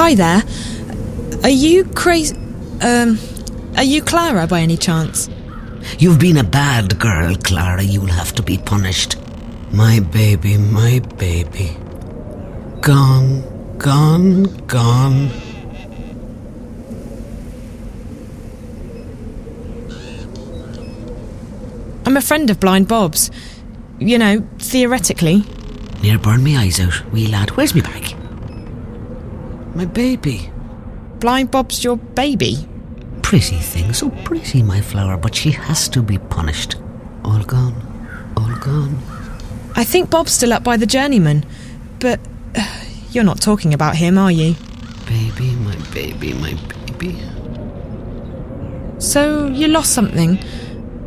Hi there. Are you are you Clara by any chance? You've been a bad girl, Clara. You'll have to be punished. My baby, my baby. Gone, gone, gone. I'm a friend of Blind Bob's. You know, theoretically. Near burn me eyes out, wee lad. Where's me bag? My baby. Blind Bob's your baby? Pretty thing, so pretty, my flower, but she has to be punished. All gone, all gone. I think Bob's still up by the journeyman, but you're not talking about him, are you? Baby, my baby, my baby. So you lost something?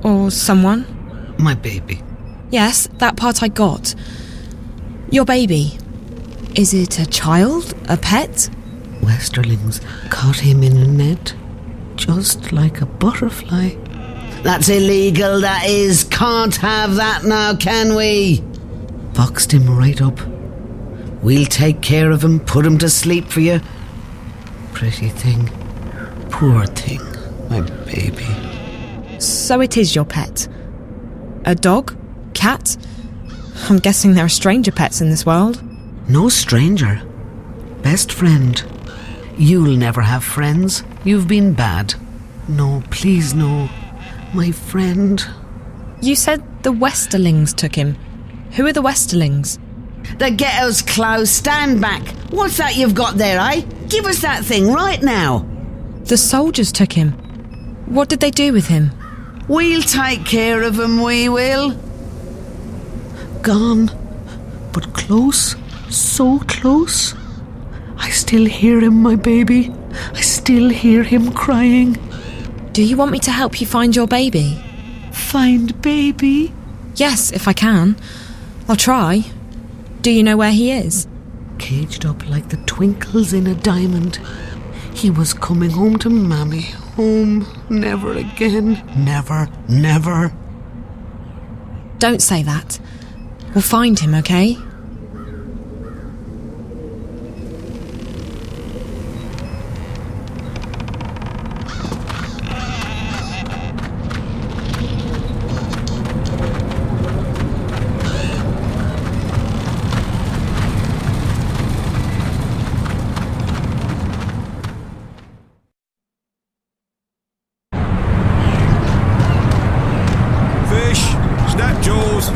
Or someone? My baby. Yes, that part I got. Your baby. Is it a child? A pet? Westerlings caught him in a net, just like a butterfly. That's illegal, that is. Can't have that now, can we? Boxed him right up. We'll take care of him, put him to sleep for you. Pretty thing. Poor thing, my baby. So it is your pet? A dog? Cat? I'm guessing there are stranger pets in this world. No stranger. Best friend. You'll never have friends. You've been bad. No, please no. My friend. You said the Westerlings took him. Who are the Westerlings? The ghetto's closed. Stand back. What's that you've got there, eh? Give us that thing right now. The soldiers took him. What did they do with him? We'll take care of him, we will. Gone. But close. So close. I still hear him, my baby. I still hear him crying. Do you want me to help you find your baby? Find baby? Yes, if I can. I'll try. Do you know where he is? Caged up like the twinkles in a diamond. He was coming home to Mammy. Home. Never again. Never, never. Don't say that. We'll find him, okay?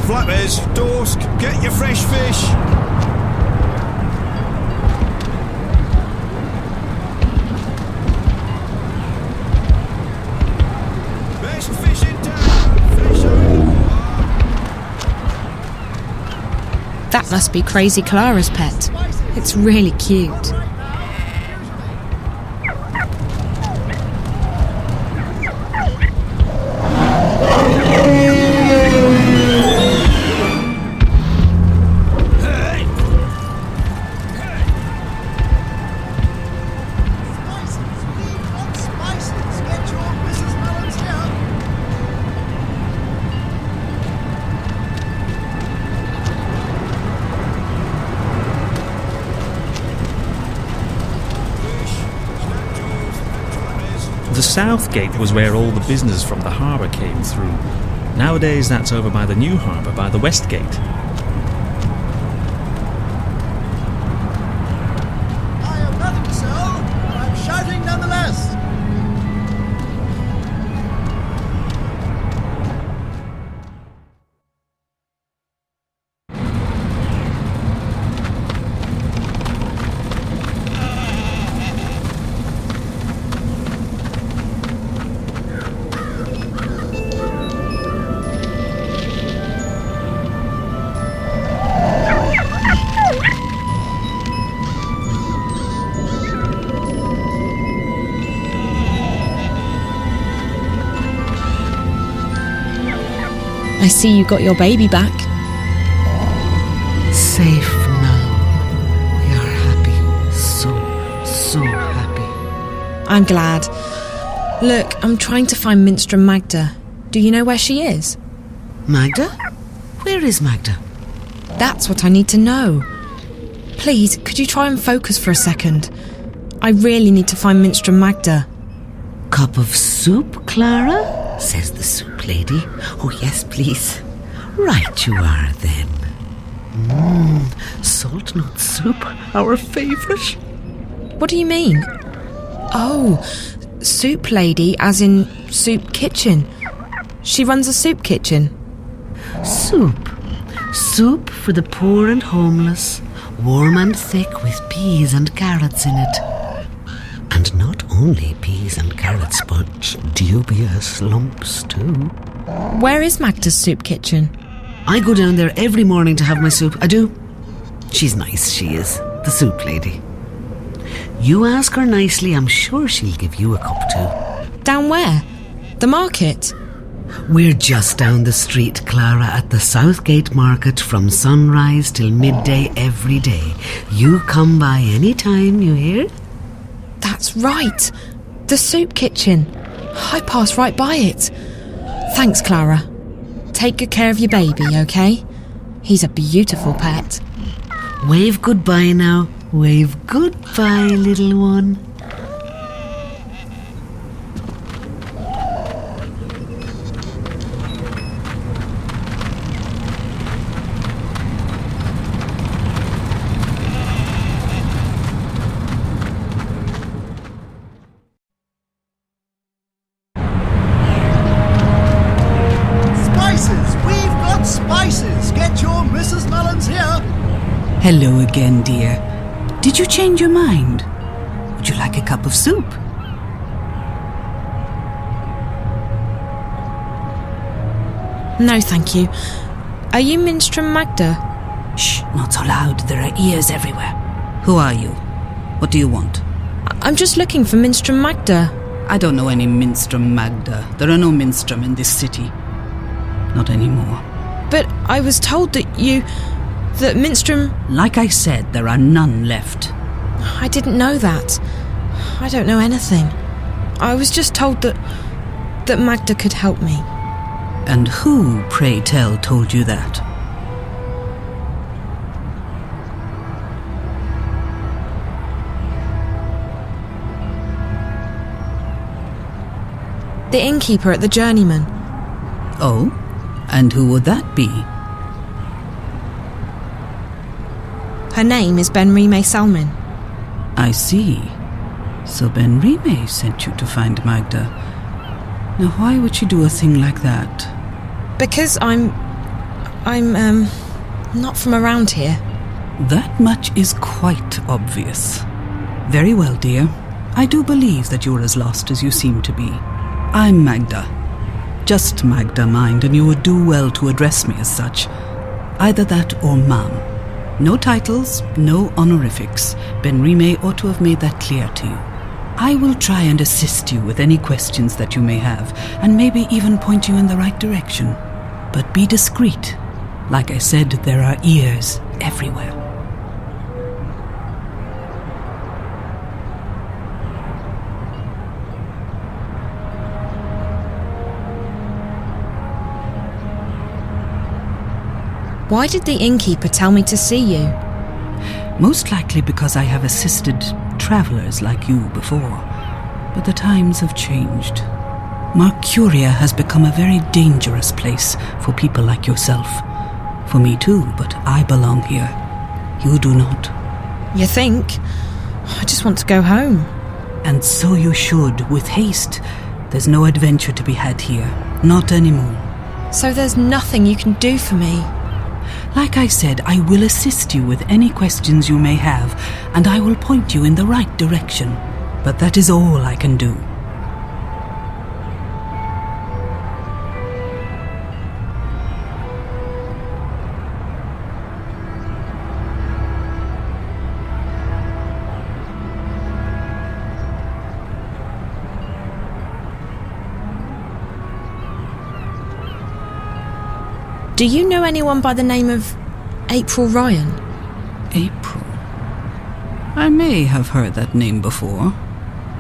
Flappers, Dorsk, get your fresh fish. Best fish in town. Fish on. That must be Crazy Clara's pet. It's really cute. The south gate was where all the business from the harbour came through. Nowadays that's over by the new harbour, by the west gate. I have nothing to sell, but I'm shouting nonetheless. I see you got your baby back. Safe now. We are happy. So happy. I'm glad. Look, I'm trying to find Minstrel Magda. Do you know where she is? Magda? Where is Magda? That's what I need to know. Please, could you try and focus for a second? I really need to find Minstrom Magda. Cup of soup, Clara? Says the soup lady. Oh, yes, please. Right you are, then. Salt nut soup, our favourite. What do you mean? Oh, soup lady as in soup kitchen. She runs a soup kitchen. Soup. Soup for the poor and homeless. Warm and thick with peas and carrots in it. And not only peas and carrots, but dubious lumps too. Where is Magda's soup kitchen? I go down there every morning to have my soup. I do. She's nice, she is. The soup lady. You ask her nicely, I'm sure she'll give you a cup too. Down where? The market? We're just down the street, Clara, at the Southgate Market from sunrise till midday every day. You come by any time, you hear? That's right. The soup kitchen. I pass right by it. Thanks, Clara. Take good care of your baby, okay? He's a beautiful pet. Wave goodbye now. Wave goodbye, little one. Spices! We've got spices! Get your Mrs. Mullins here! Hello again, dear. Did you change your mind? Would you like a cup of soup? No, thank you. Are you Minstrom Magda? Shh, not so loud. There are ears everywhere. Who are you? What do you want? I'm just looking for Minstrom Magda. I don't know any Minstrom Magda. There are no Minstrom in this city. Not anymore. But I was told that Minstrom... Like I said, there are none left. I didn't know that. I don't know anything. I was just told that Magda could help me. And who, pray tell, told you that? The innkeeper at the Journeyman. Oh? And who would that be? Her name is Benrime Salmin. I see. So Benrime sent you to find Magda. Now why would she do a thing like that? Because I'm not from around here. That much is quite obvious. Very well, dear. I do believe that you're as lost as you seem to be. I'm Magda. Just Magda, mind, and you would do well to address me as such. Either that or ma'am. No titles, no honorifics. Benrime ought to have made that clear to you. I will try and assist you with any questions that you may have, and maybe even point you in the right direction. But be discreet. Like I said, there are ears everywhere. Why did the innkeeper tell me to see you? Most likely because I have assisted travellers like you before. But the times have changed. Mercuria has become a very dangerous place for people like yourself. For me too, but I belong here. You do not. You think? I just want to go home. And so you should, with haste. There's no adventure to be had here. Not anymore. So there's nothing you can do for me? Like I said, I will assist you with any questions you may have, and I will point you in the right direction. But that is all I can do. Do you know anyone by the name of April Ryan? April? I may have heard that name before.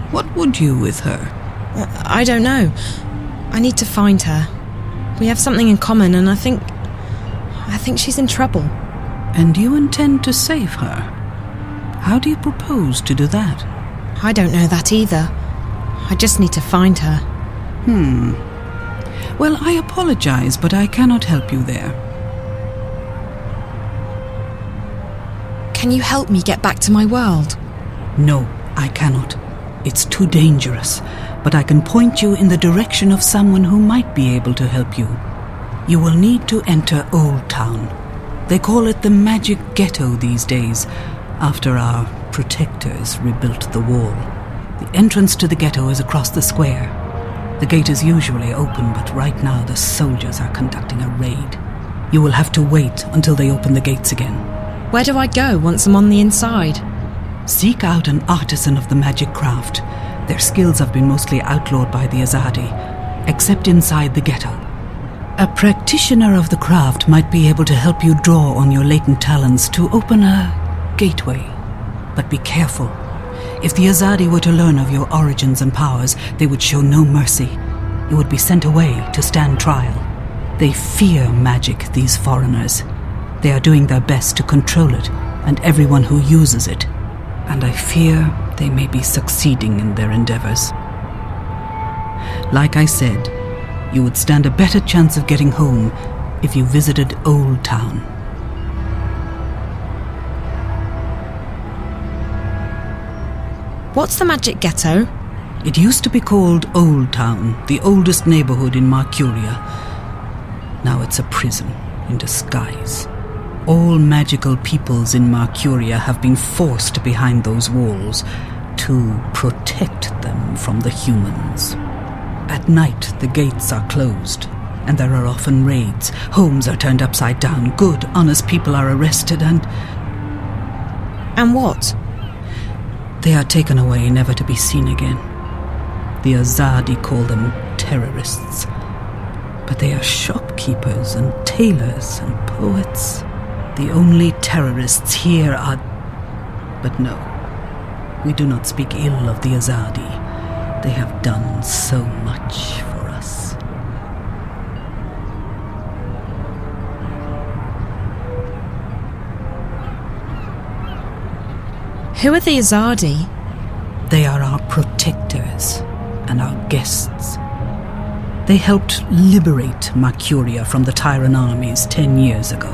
What would you with her? I don't know. I need to find her. We have something in common, and I think she's in trouble. And you intend to save her? How do you propose to do that? I don't know that either. I just need to find her. Well, I apologize, but I cannot help you there. Can you help me get back to my world? No, I cannot. It's too dangerous, but I can point you in the direction of someone who might be able to help you. You will need to enter Old Town. They call it the Magic Ghetto these days, after our protectors rebuilt the wall. The entrance to the ghetto is across the square. The gate is usually open, but right now the soldiers are conducting a raid. You will have to wait until they open the gates again. Where do I go once I'm on the inside? Seek out an artisan of the magic craft. Their skills have been mostly outlawed by the Azadi, except inside the ghetto. A practitioner of the craft might be able to help you draw on your latent talents to open a gateway. But be careful. If the Azadi were to learn of your origins and powers, they would show no mercy. You would be sent away to stand trial. They fear magic, these foreigners. They are doing their best to control it, and everyone who uses it. And I fear they may be succeeding in their endeavors. Like I said, you would stand a better chance of getting home if you visited Old Town. What's the Magic Ghetto? It used to be called Old Town, the oldest neighborhood in Marcuria. Now it's a prison in disguise. All magical peoples in Marcuria have been forced behind those walls to protect them from the humans. At night, the gates are closed, and there are often raids. Homes are turned upside down. Good, honest people are arrested and what? they are taken away, never to be seen again. The Azadi call them terrorists, but they are shopkeepers and tailors and poets. The only terrorists here are... But no, we do not speak ill of the Azadi. They have done so much for us. Who are the Azadi? They are our protectors and our guests. They helped liberate Marcuria from the Tyran armies 10 years ago.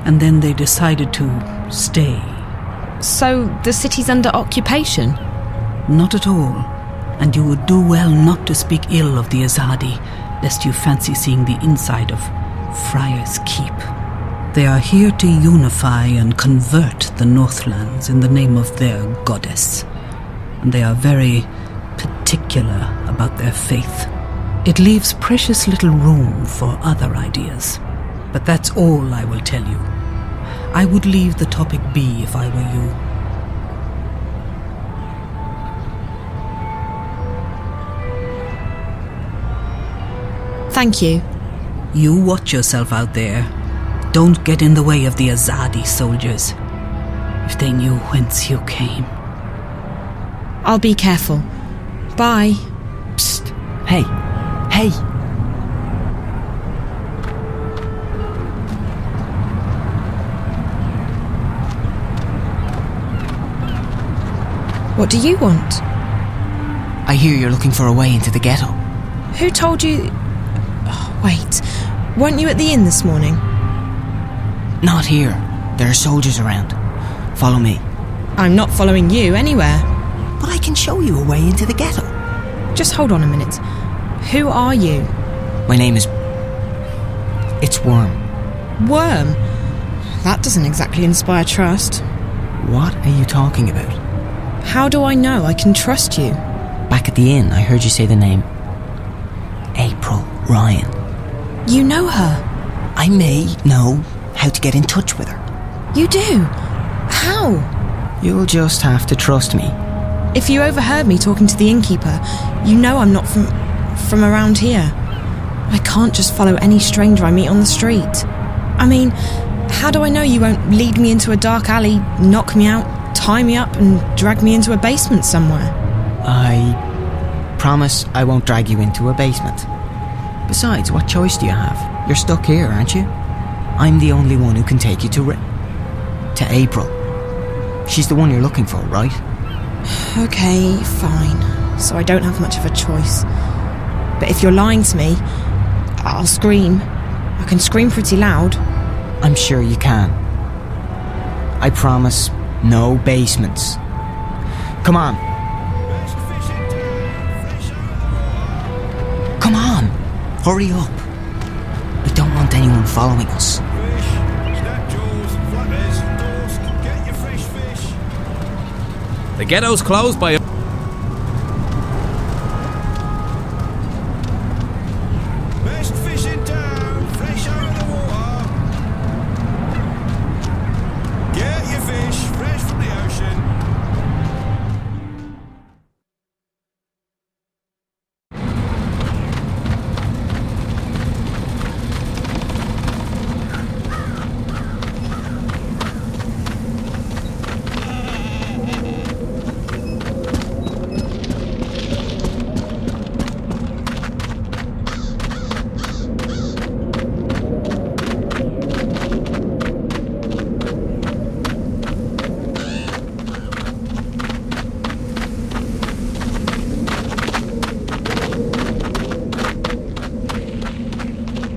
And then they decided to stay. So the city's under occupation? Not at all. And you would do well not to speak ill of the Azadi, lest you fancy seeing the inside of Friar's Keep. They are here to unify and convert the Northlands in the name of their goddess. And they are very particular about their faith. It leaves precious little room for other ideas. But that's all I will tell you. I would leave the topic be if I were you. Thank you. You watch yourself out there. Don't get in the way of the Azadi soldiers. If they knew whence you came. I'll be careful. Bye. Psst. Hey. Hey. What do you want? I hear you're looking for a way into the ghetto. Who told you... Oh, wait. Weren't you at the inn this morning? Not here. There are soldiers around. Follow me. I'm not following you anywhere. But I can show you a way into the ghetto. Just hold on a minute. Who are you? My name is... It's Worm. Worm? That doesn't exactly inspire trust. What are you talking about? How do I know I can trust you? Back at the inn, I heard you say the name April Ryan. You know her? I may know how to get in touch with her. You do? How? You'll just have to trust me. If you overheard me talking to the innkeeper, you know I'm not from around here. I can't just follow any stranger I meet on the street. I mean, how do I know you won't lead me into a dark alley, knock me out, tie me up and drag me into a basement somewhere? I promise I won't drag you into a basement. Besides, what choice do you have? You're stuck here, aren't you? I'm the only one who can take you to April. She's the one you're looking for, right? Okay, fine. So I don't have much of a choice. But if you're lying to me, I'll scream. I can scream pretty loud. I'm sure you can. I promise, no basements. Come on. Best fishing town, fresh out of the water. Come on. Hurry up. We don't want anyone following us. Fish, snap jaws, flatheads, dorsk, get your fresh fish. The ghetto's closed by... Best fishing town, fresh out of the water. Get your fish, fresh from the ocean.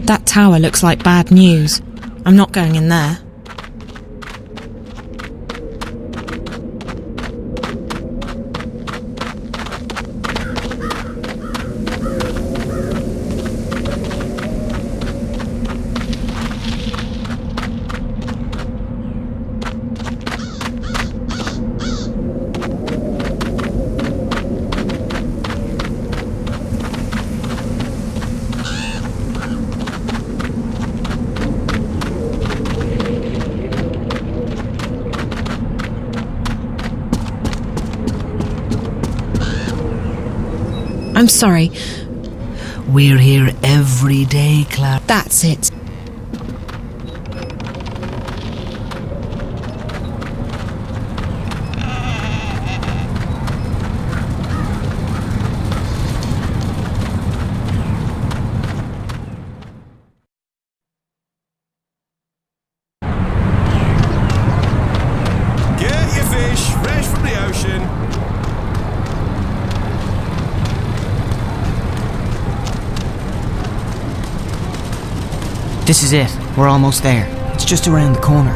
That tower looks like bad news. I'm not going in there. I'm sorry. We're here every day, Clara. That's it. Get your fish, fresh from the ocean. This is it. We're almost there. It's just around the corner.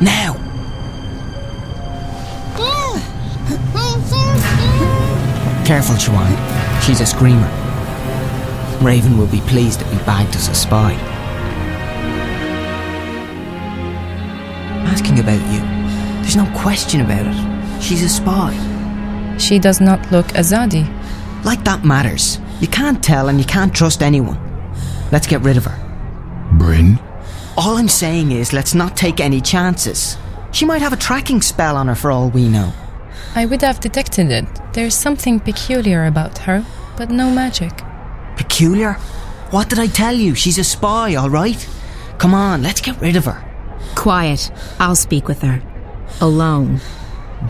Now! Careful, Joanne. She's a screamer. Raven will be pleased that we bagged us a spy. Asking about you. There's no question about it. She's a spy. She does not look Azadi. Like that matters. You can't tell and you can't trust anyone. Let's get rid of her. Bryn? All I'm saying is let's not take any chances. She might have a tracking spell on her for all we know. I would have detected it. There's something peculiar about her, but no magic. Peculiar? What did I tell you? She's a spy, alright? Come on, let's get rid of her. Quiet. I'll speak with her. Alone.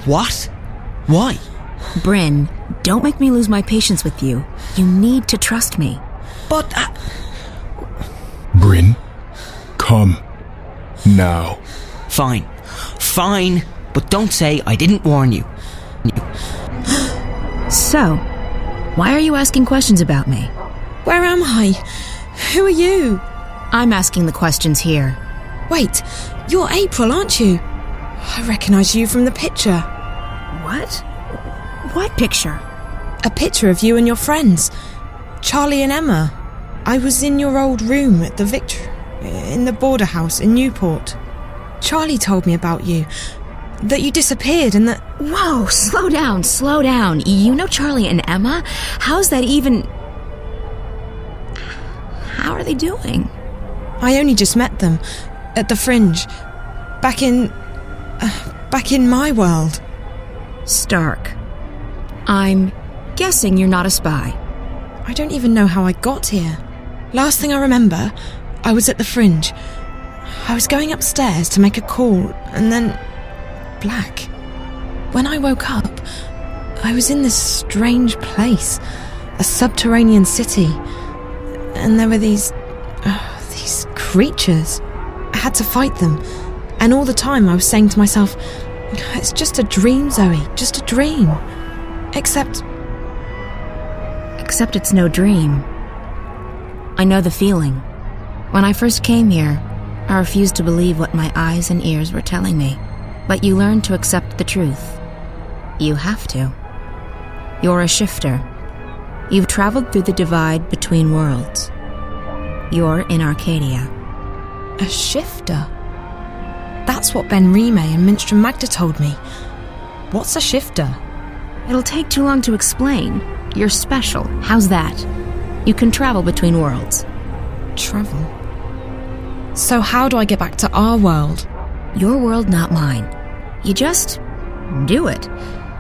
What? Why? Bryn, don't make me lose my patience with you. You need to trust me. But... Bryn? Come. Now. Fine. Fine. But don't say I didn't warn you. So, why are you asking questions about me? Where am I? Who are you? I'm asking the questions here. Wait, you're April, aren't you? I recognise you from the picture. What? What picture? A picture of you and your friends. Charlie and Emma. I was in your old room at the in the border house in Newport. Charlie told me about you. That you disappeared and that... Whoa, slow down, slow down. You know Charlie and Emma? How's that even... How are they doing? I only just met them. At the Fringe. Back in my world. Stark. I'm guessing you're not a spy. I don't even know how I got here. Last thing I remember, I was at the Fringe. I was going upstairs to make a call, and then... black. When I woke up, I was in this strange place, a subterranean city, and there were these creatures. I had to fight them, and all the time I was saying to myself, it's just a dream, Zoe, just a dream. Except it's no dream. I know the feeling. When I first came here, I refused to believe what my eyes and ears were telling me. But you learn to accept the truth. You have to. You're a shifter. You've traveled through the divide between worlds. You're in Arcadia. a shifter. That's what Ben Rime and Minstrom Magda told me. What's a shifter? It'll take too long to explain. You're special. How's that? You can travel between worlds. Travel? So how do I get back to our world? Your world, not mine. You just do it.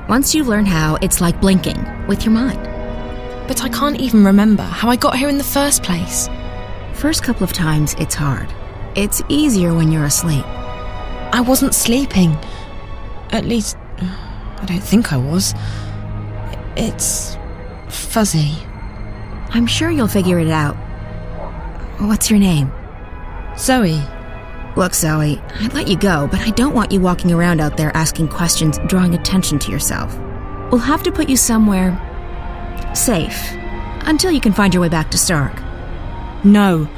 Once you learn how, it's like blinking with your mind. But I can't even remember how I got here in the first place. First couple of times, it's hard. It's easier when you're asleep. I wasn't sleeping. At least, I don't think I was. It's fuzzy. I'm sure you'll figure it out. What's your name? Zoe. Look, Zoe, I'd let you go, but I don't want you walking around out there asking questions, drawing attention to yourself. We'll have to put you somewhere safe until you can find your way back to Stark. No,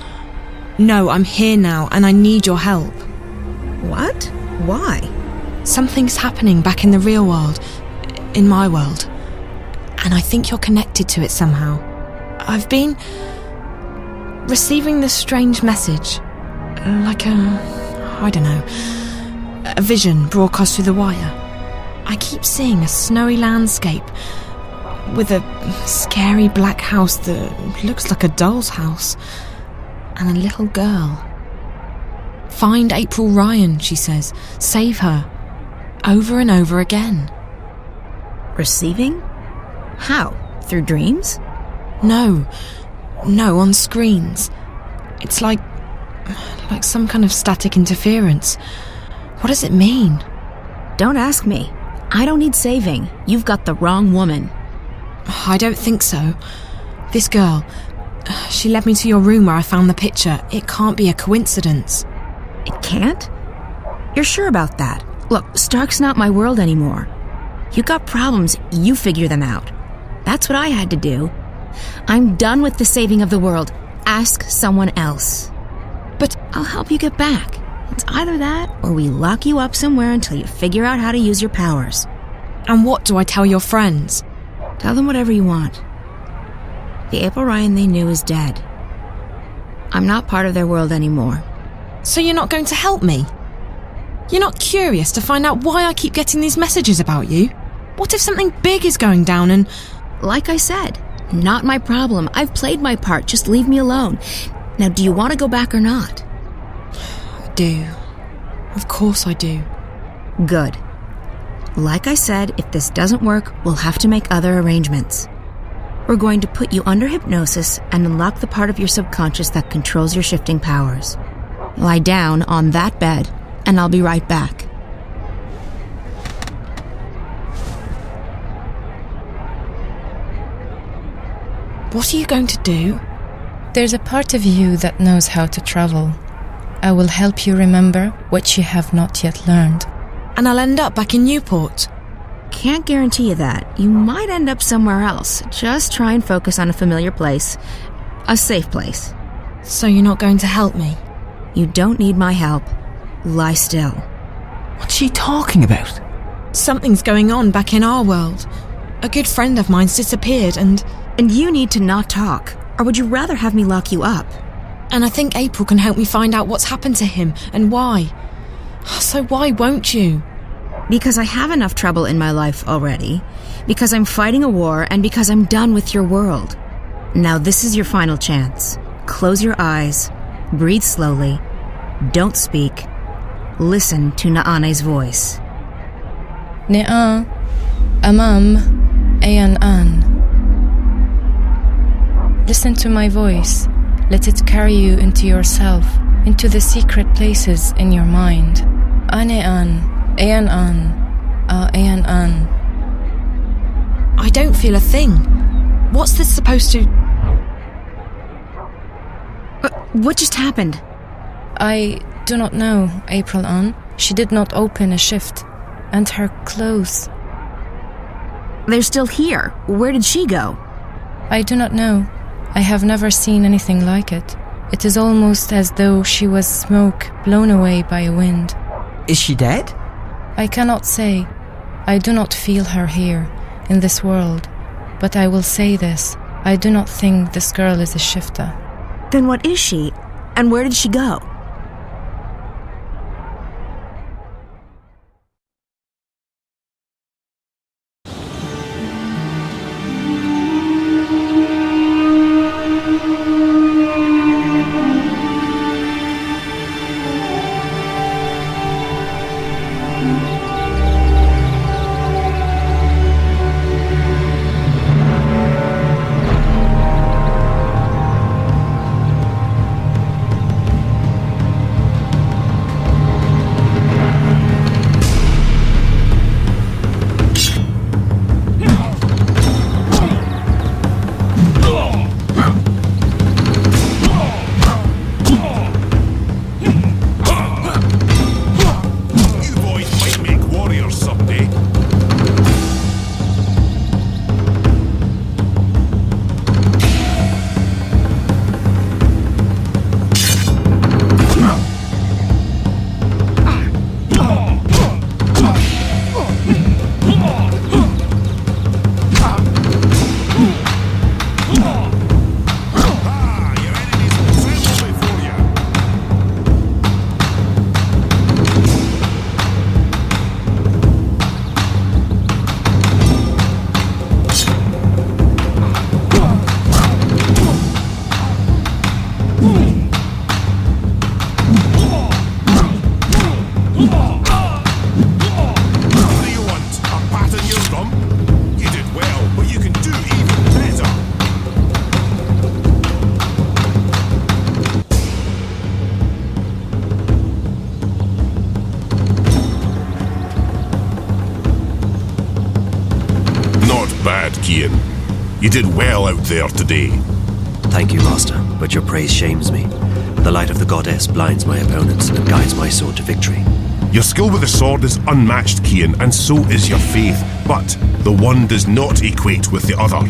I'm here now and I need your help. What? Why? Something's happening back in the real world, in my world, and I think you're connected to it somehow. I've been receiving this strange message, like a vision broadcast through the wire. I keep seeing a snowy landscape with a scary black house that looks like a doll's house, and a little girl. Find April Ryan, she says. Save her. Over and over again. Receiving? How? Through dreams? No, on screens. It's like some kind of static interference. What does it mean? Don't ask me. I don't need saving. You've got the wrong woman. I don't think so. This girl, she led me to your room where I found the picture. It can't be a coincidence. It can't? You're sure about that? Look, Stark's not my world anymore. You got problems, you figure them out. That's what I had to do. I'm done with the saving of the world. Ask someone else. But I'll help you get back. It's either that or we lock you up somewhere until you figure out how to use your powers. And what do I tell your friends? Tell them whatever you want. The April Ryan they knew is dead. I'm not part of their world anymore. So you're not going to help me? You're not curious to find out why I keep getting these messages about you? What if something big is going down and... Like I said, not my problem. I've played my part. Just leave me alone. Now, do you want to go back or not? I do. Of course I do. Good. Like I said, if this doesn't work, we'll have to make other arrangements. We're going to put you under hypnosis and unlock the part of your subconscious that controls your shifting powers. Lie down on that bed, and I'll be right back. What are you going to do? There's a part of you that knows how to travel. I will help you remember what you have not yet learned. And I'll end up back in Newport. Can't guarantee you that. You might end up somewhere else. Just try and focus on a familiar place. A safe place. So you're not going to help me? You don't need my help. Lie still. What's she talking about? Something's going on back in our world. A good friend of mine's disappeared and you need to not talk. Or would you rather have me lock you up? And I think April can help me find out what's happened to him and why. So why won't you? Because I have enough trouble in my life already. Because I'm fighting a war and because I'm done with your world. Now this is your final chance. Close your eyes. Breathe slowly. Don't speak. Listen to Naane's voice. Ne'a, Amam, Ayan An. Listen to my voice. Let it carry you into yourself, into the secret places in your mind. Ane An, Ayan An, Ayan An. I don't feel a thing. What's this supposed to... What just happened? I do not know, April Ann. She did not open a shift. And her clothes. They're still here. Where did she go? I do not know. I have never seen anything like it. It is almost as though she was smoke blown away by a wind. Is she dead? I cannot say. I do not feel her here, in this world. But I will say this. I do not think this girl is a shifter. Then what is she? And where did she go? Kian. You did well out there today. Thank you, Master, but your praise shames me. The light of the goddess blinds my opponents and guides my sword to victory. Your skill with the sword is unmatched, Kian, and so is your faith, but the one does not equate with the other.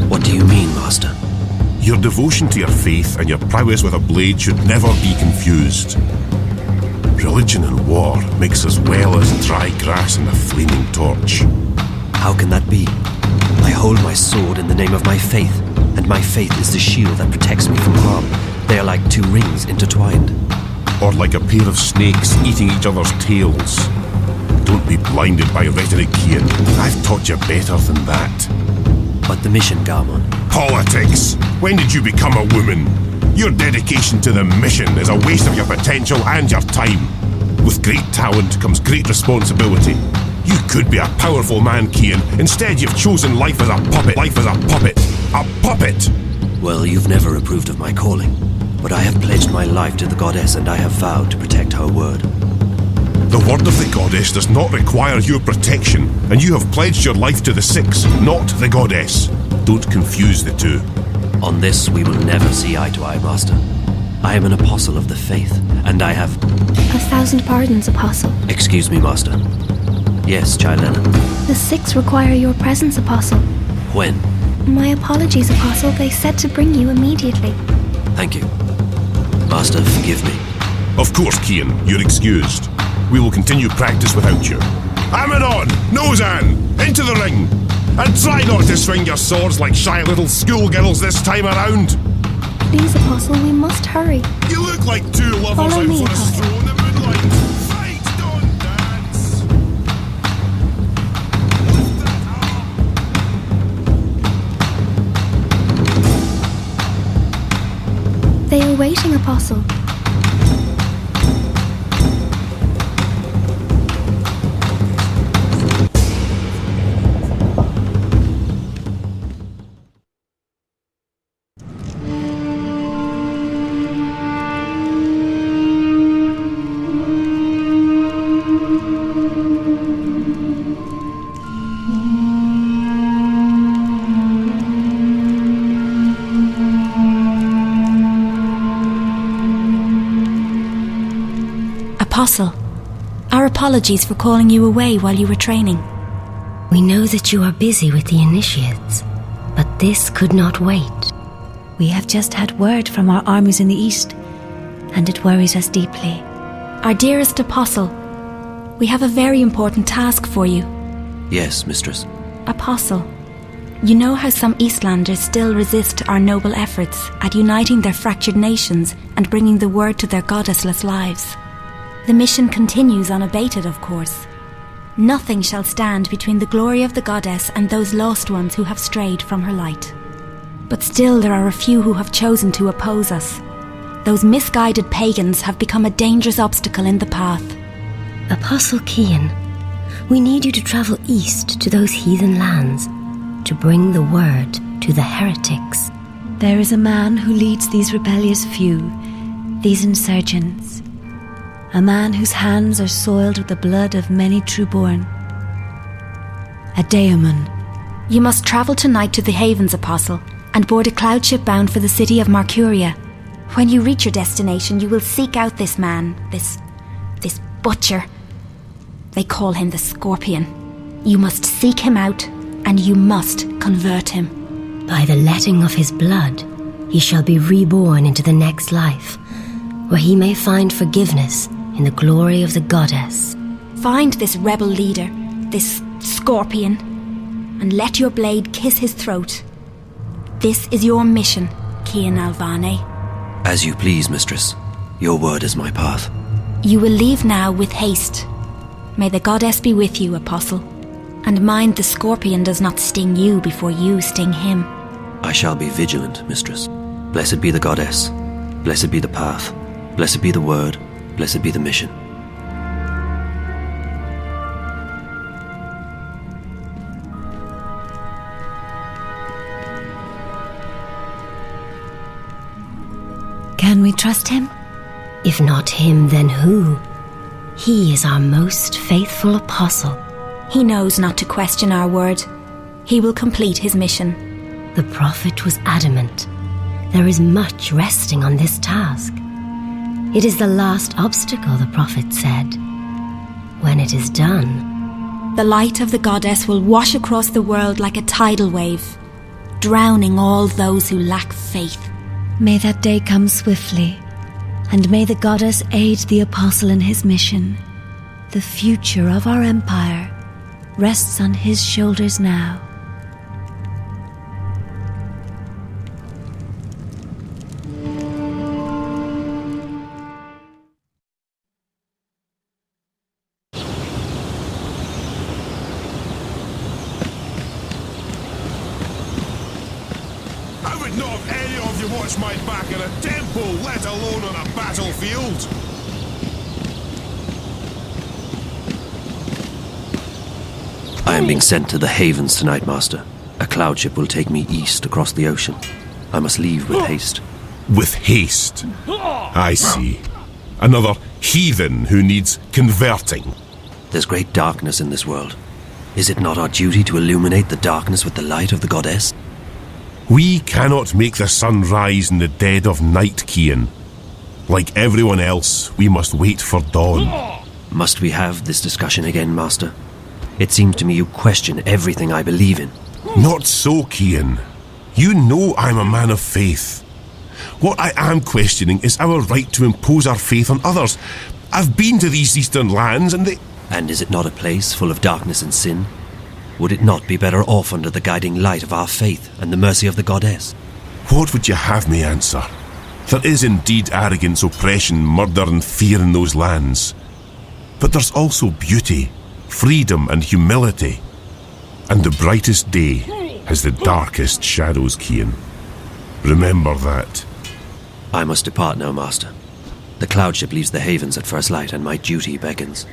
What do you mean, Master? Your devotion to your faith and your prowess with a blade should never be confused. Religion and war mix as well as dry grass and a flaming torch. How can that be? I hold my sword in the name of my faith, and my faith is the shield that protects me from harm. They are like two rings intertwined. Or like a pair of snakes eating each other's tails. Don't be blinded by rhetoric, Kian. I've taught you better than that. But the mission, Garmon. Politics! When did you become a woman? Your dedication to the mission is a waste of your potential and your time. With great talent comes great responsibility. You could be a powerful man, Kian. Instead, you've chosen life as a puppet. Life as a puppet. A puppet! Well, you've never approved of my calling. But I have pledged my life to the goddess, and I have vowed to protect her word. The word of the goddess does not require your protection, and you have pledged your life to the Six, not the goddess. Don't confuse the two. On this, we will never see eye to eye, Master. I am an apostle of the faith, and I have... 1,000 pardons, Apostle. Excuse me, Master. Yes, Chilena. The Six require your presence, Apostle. When? My apologies, Apostle. They said to bring you immediately. Thank you. Master, forgive me. Of course, Kian. You're excused. We will continue practice without you. Amidon! Nozan! Into the ring! And try not to swing your swords like shy little schoolgirls this time around! Please, Apostle, we must hurry. You look like two lovers Follow out me, for a Apostle. stroll in the moonlight! Fight, don't dance! They are waiting, Apostle. Apostle, our apologies for calling you away while you were training. We know that you are busy with the initiates, but this could not wait. We have just had word from our armies in the east, and it worries us deeply. Our dearest Apostle, we have a very important task for you. Yes, mistress. Apostle, you know how some Eastlanders still resist our noble efforts at uniting their fractured nations and bringing the word to their goddessless lives. The mission continues unabated, of course. Nothing shall stand between the glory of the goddess and those lost ones who have strayed from her light. But still there are a few who have chosen to oppose us. Those misguided pagans have become a dangerous obstacle in the path. Apostle Kian, we need you to travel east to those heathen lands, to bring the word to the heretics. There is a man who leads these rebellious few, these insurgents. A man whose hands are soiled with the blood of many trueborn. A daemon. You must travel tonight to the Havens, Apostle, and board a cloud ship bound for the city of Marcuria. When you reach your destination, you will seek out this man, this butcher. They call him the Scorpion. You must seek him out, and you must convert him. By the letting of his blood, he shall be reborn into the next life, where he may find forgiveness in the glory of the goddess. Find this rebel leader, this Scorpion, and let your blade kiss his throat. This is your mission, Kian Alvane. As you please, mistress. Your word is my path. You will leave now with haste. May the goddess be with you, Apostle. And mind the Scorpion does not sting you before you sting him. I shall be vigilant, mistress. Blessed be the goddess. Blessed be the path. Blessed be the word. Blessed be the mission. Can we trust him? If not him, then who? He is our most faithful apostle. He knows not to question our word. He will complete his mission. The prophet was adamant. There is much resting on this task. It is the last obstacle, the prophet said. When it is done, the light of the goddess will wash across the world like a tidal wave, drowning all those who lack faith. May that day come swiftly, and may the goddess aid the apostle in his mission. The future of our empire rests on his shoulders now. I would not have any of you watch my back in a temple, let alone on a battlefield. I am being sent to the Havens tonight, Master. A cloud ship will take me east across the ocean. I must leave with haste. With haste? I see. Another heathen who needs converting. There's great darkness in this world. Is it not our duty to illuminate the darkness with the light of the goddess? We cannot make the sun rise in the dead of night, Kian. Like everyone else, we must wait for dawn. Must we have this discussion again, Master? It seems to me you question everything I believe in. Not so, Kian. You know I'm a man of faith. What I am questioning is our right to impose our faith on others. I've been to these eastern lands and they... And is it not a place full of darkness and sin? Would it not be better off under the guiding light of our faith and the mercy of the goddess? What would you have me answer? There is indeed arrogance, oppression, murder and fear in those lands. But there's also beauty, freedom and humility. And the brightest day has the darkest shadows, Kian. Remember that. I must depart now, Master. The cloud ship leaves the Havens at first light and my duty beckons.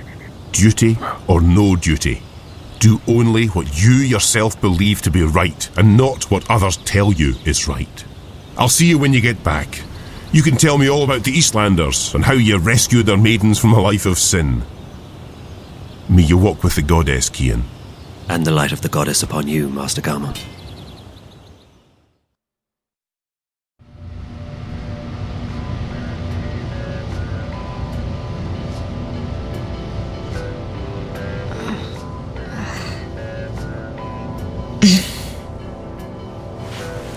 Duty or no duty? Do only what you yourself believe to be right and not what others tell you is right. I'll see you when you get back. You can tell me all about the Eastlanders and how you rescued their maidens from a life of sin. May you walk with the goddess, Kian. And the light of the goddess upon you, Master Gama.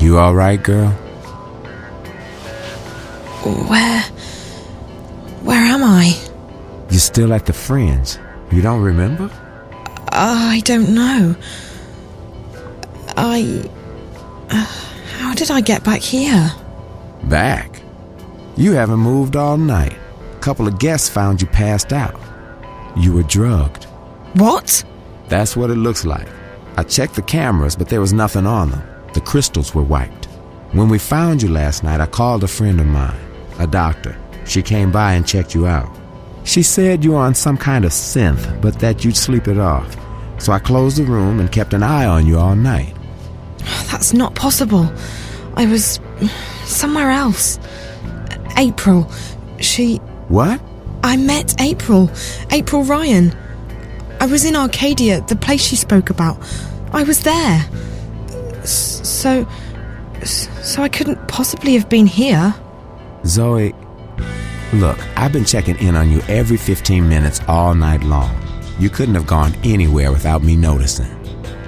You all right, girl? Where am I? You're still at the Fringe. You don't remember? I don't know. How did I get back here? Back? You haven't moved all night. A couple of guests found you passed out. You were drugged. What? That's what it looks like. I checked the cameras, but there was nothing on them. The crystals were wiped. When we found you last night, I called a friend of mine, a doctor. She came by and checked you out. She said you were on some kind of synth, but that you'd sleep it off. So I closed the room and kept an eye on you all night. That's not possible. I was somewhere else. April, she... What? I met April. April Ryan. I was in Arcadia, the place she spoke about. I was there. So I couldn't possibly have been here. Zoe, look, I've been checking in on you every 15 minutes all night long. You couldn't have gone anywhere without me noticing.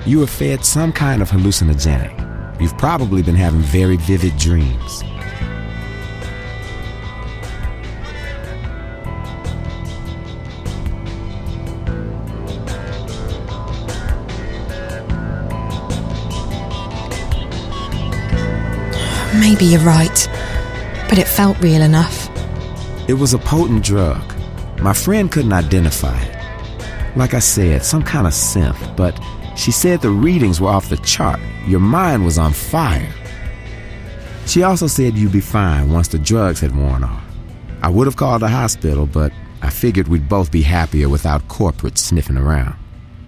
You were fed some kind of hallucinogenic. You've probably been having very vivid dreams. Maybe you're right, but it felt real enough. It was a potent drug. My friend couldn't identify it. Like I said, some kind of synth, but she said the readings were off the chart. Your mind was on fire. She also said you'd be fine once the drugs had worn off. I would have called a hospital, but I figured we'd both be happier without corporate sniffing around.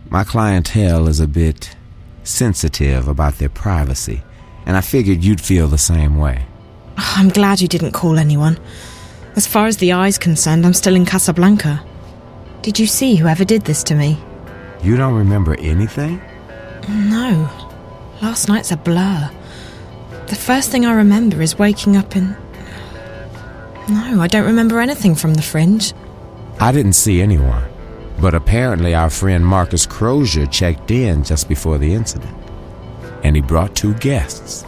My clientele is a bit sensitive about their privacy, and I figured you'd feel the same way. I'm glad you didn't call anyone. As far as the eye's concerned, I'm still in Casablanca. Did you see whoever did this to me? You don't remember anything? No. Last night's a blur. The first thing I remember is waking up in... No, I don't remember anything from the Fringe. I didn't see anyone, but apparently our friend Marcus Crozier checked in just before the incident. And he brought 2 guests.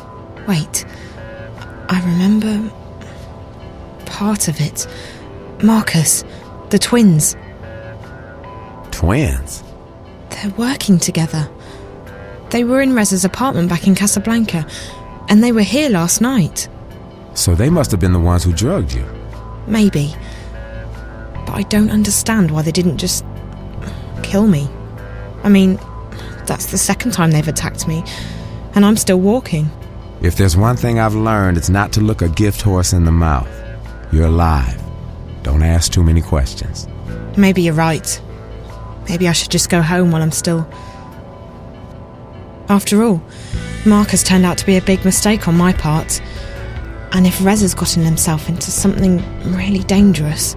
Wait, I remember part of it. Marcus, the twins. Twins? They're working together. They were in Rez's apartment back in Casablanca, and they were here last night. So they must have been the ones who drugged you. Maybe. But I don't understand why they didn't just kill me. I mean, that's the second time they've attacked me, and I'm still walking. If there's one thing I've learned, it's not to look a gift horse in the mouth. You're alive. Don't ask too many questions. Maybe you're right. Maybe I should just go home while I'm still... After all, Marcus turned out to be a big mistake on my part. And if Rez has gotten himself into something really dangerous...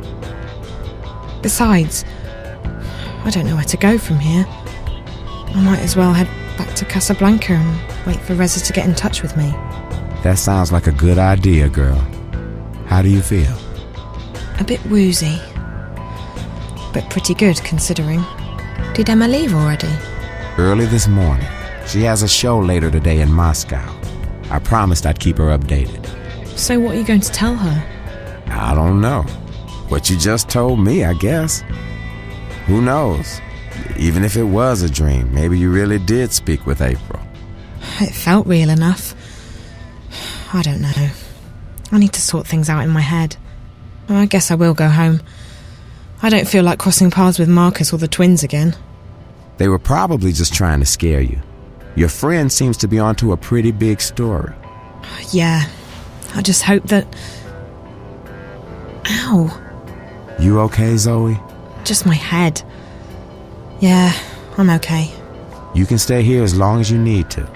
Besides, I don't know where to go from here. I might as well head back to Casablanca and wait for Reza to get in touch with me. That sounds like a good idea, girl. How do you feel? A bit woozy. But pretty good, considering. Did Emma leave already? Early this morning. She has a show later today in Moscow. I promised I'd keep her updated. So what are you going to tell her? I don't know. What you just told me, I guess. Who knows? Even if it was a dream, maybe you really did speak with April. It felt real enough. I don't know. I need to sort things out in my head. I guess I will go home. I don't feel like crossing paths with Marcus or the twins again. They were probably just trying to scare you. Your friend seems to be onto a pretty big story. Yeah. I just hope that... Ow. You okay, Zoe? Just my head. Yeah, I'm okay. You can stay here as long as you need to.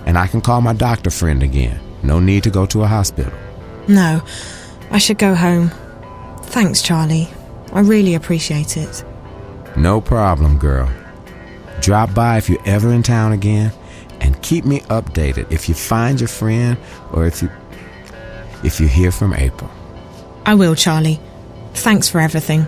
And I can call my doctor friend again. No need to go to a hospital. No, I should go home. Thanks, Charlie. I really appreciate it. No problem, girl. Drop by if you're ever in town again, and keep me updated if you find your friend or if you hear from April. I will, Charlie. Thanks for everything.